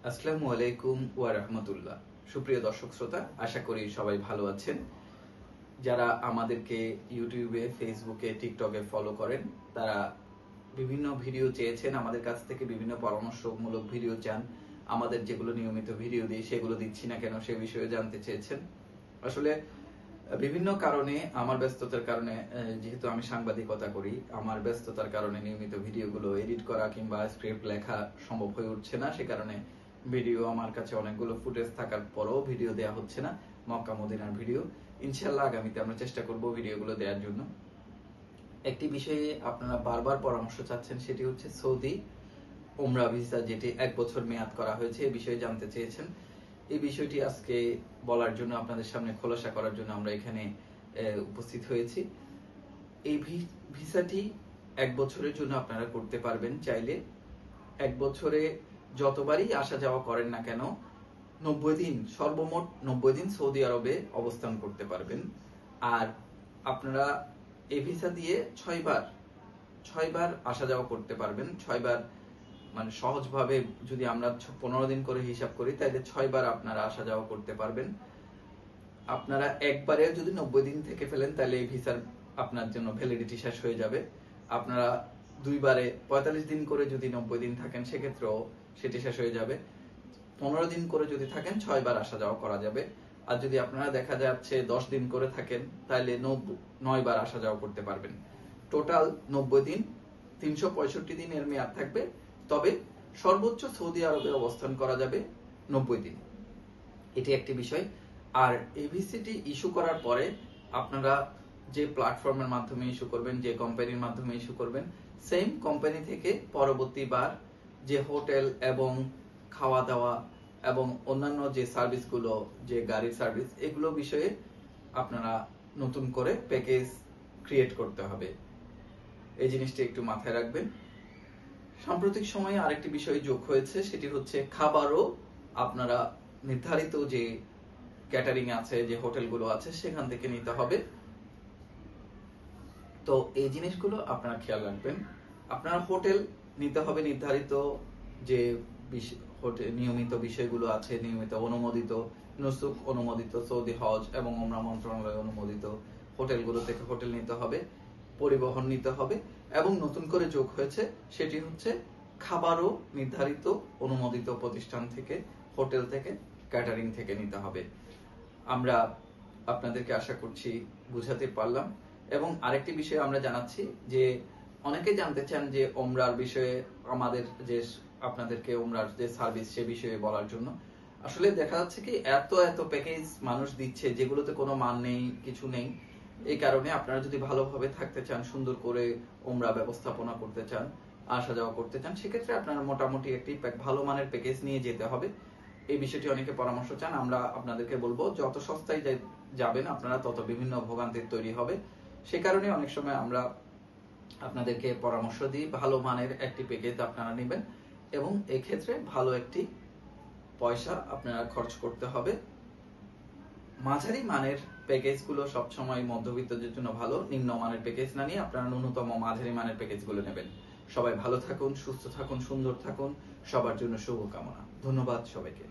আসসালামু আলাইকুম ওয়া রাহমাতুল্লাহ। সুপ্রিয় দর্শক শ্রোতা, আশা করি সবাই ভালো আছেন। যারা আমাদেরকে ইউটিউবে, ফেসবুকে, টিকটকে ফলো করেন, তারা বিভিন্ন ভিডিও চেয়েছেন আমাদের কাছ থেকে, বিভিন্ন পরামর্শমূলক ভিডিও চান। আমাদের যেগুলো নিয়মিত ভিডিও দিই সেগুলো দিচ্ছি না কেন সে বিষয়ে জানতে চেয়েছেন। আসলে বিভিন্ন কারণে, আমার ব্যস্ততার কারণে, যেহেতু আমি সাংবাদিকতা করি, আমার ব্যস্ততার কারণে নিয়মিত ভিডিওগুলো এডিট করা কিংবা স্ক্রিপ্ট লেখা সম্ভব হয়ে উঠছে না। সে কারণে ভিডিও আমার কাছে অনেকগুলো ফুটেজ থাকার পরেও ভিডিও দেওয়া হচ্ছে না, মক্কা মদিনার ভিডিও। ইনশাল্লাহ আগামীতে আমরা চেষ্টা করব ভিডিওগুলো দেওয়ার জন্য। একটি বিষয়ে আপনারা বারবার পরামর্শ চাচ্ছেন, সেটি হচ্ছে সৌদি উমরা ভিসা, যেটি 1 বছর মেয়াদ করা হয়েছে, এই বিষয়ে জানতে চেয়েছেন। এই বিষয়টি আজকে বলার জন্য, আপনাদের সামনে খোলাসা করার জন্য আমরা এখানে উপস্থিত হয়েছি। এই ভিসাটি 1 বছরের জন্য আপনারা করতে পারবেন চাইলে। 1 বছরে যতবারই আসা যাওয়া করেন না কেন, 90 দিন, সর্বমোট 90 দিন সৌদি আরবে অবস্থান করতে পারবেন। আর আপনারা এই ভিসা দিয়ে 6 বার আসা যাওয়া করতে পারবেন। 6 বার মানে সহজভাবে যদি আমরা 15 দিন করে হিসাব করি, তাহলে 6 বার আপনারা আসা যাওয়া করতে পারবেন। আপনারা একবারে যদি 90 দিন থেকে ফেলেন, তাহলে এই ভিসার আপনার জন্য ভ্যালিডিটি শেষ হয়ে যাবে। আপনারা 2 বারে 45 দিন করে যদি 90 দিন থাকেন, সেক্ষেত্রেও সেটি শেষ হয়ে যাবে। 15 দিন করে যদি থাকেন, 6 বার আসা যাওয়া করা যাবে। আর যদি আপনারা দেখা যাচ্ছে 10 দিন করে থাকেন, তাহলে 9 বার আসা যাওয়া করতে পারবেন। টোটাল 90 দিন, 365 দিনের মেয়াদ থাকবে। তবে সর্বোচ্চ সৌদি আরবে অবস্থান করা যাবে 90 দিন। এটি একটি বিষয়। আর এভিসিটি ইস্যু করার পরে আপনারা যে প্ল্যাটফর্মের মাধ্যমে ইস্যু করবেন, যে কোম্পানির মাধ্যমে ইস্যু করবেন, সেম কোম্পানি থেকে পরবর্তীবার যে হোটেল এবং খাওয়া দাওয়া এবং অন্যান্য যে সার্ভিসগুলো, যে গাড়ির সার্ভিস, এগুলো বিষয়ে আপনারা নতুন করে প্যাকেজ ক্রিয়েট করতে হবে। এই জিনিসটি একটু মাথায় রাখবেন। সাম্প্রতিক সময়ে আরেকটি বিষয় যোগ হয়েছে, সেটি হচ্ছে খাবারও আপনারা নির্ধারিত যে ক্যাটারিং আছে, যে হোটেলগুলো আছে, সেখান থেকে নিতে হবে। তো এই জিনিসগুলো আপনারা খেয়াল রাখবেন। আপনারা হোটেল নিতে হবে নির্ধারিত যে নিয়মিত বিষয়গুলো আছে, নিয়মিত অনুমোদিত, নুসুক অনুমোদিত, সৌদি হজ এবং ওমরা মন্ত্রণালয় অনুমোদিত হোটেলগুলো থেকে হোটেল নিতে হবে, পরিবহন নিতে হবে। এবং নতুন করে যোগ হয়েছে, সেটি হচ্ছে খাবারও নির্ধারিত অনুমোদিত প্রতিষ্ঠান থেকে, হোটেল থেকে, ক্যাটারিং থেকে নিতে হবে। আমরা আপনাদেরকে আশা করছি বুঝাতে পারলাম। এবং আরেকটি বিষয় আমরা জানাচ্ছি যে অনেকে জানতে চান যে ওমরার বিষয়ে, আমাদের যে আপনাদেরকে ওমরার যে সার্ভিস, সে বিষয়ে বলার জন্য। আসলে দেখা যাচ্ছে কি, এত প্যাকেজ মানুষ দিচ্ছে যেগুলোতে কোনো মান নেই, কিছু নেই। এই কারণে আপনারা যদি ভালোভাবে থাকতে চান, সুন্দর করে ওমরা ব্যবস্থাপনা করতে চান, আসা যাওয়া করতে চান, সেক্ষেত্রে আপনারা মোটামুটি একটি ভালো মানের প্যাকেজ নিয়ে যেতে হবে। এই বিষয়টি অনেকে পরামর্শ চান। আমরা আপনাদেরকে বলবো, যত সস্তায় যাবেন আপনারা, তত বিভিন্ন ভোগান্তির তৈরি হবে। সে কারণে অনেক সময় আমরা আপনাদেরকে পরামর্শ দিই, ভালো মানের একটি প্যাকেজ আপনারা নেবেন এবং এই ক্ষেত্রে ভালো একটি পয়সা আপনারা খরচ করতে হবে। মাঝারি মানের প্যাকেজগুলো সবসময় মধ্যবিত্তদের জন্য ভালো। নিম্ন মানের প্যাকেজ না নিয়ে আপনারা ন্যূনতম মাঝারি মানের প্যাকেজগুলো নেবেন। সবাই ভালো থাকুন, সুস্থ থাকুন, সুন্দর থাকুন। সবার জন্য শুভকামনা। ধন্যবাদ সবাইকে।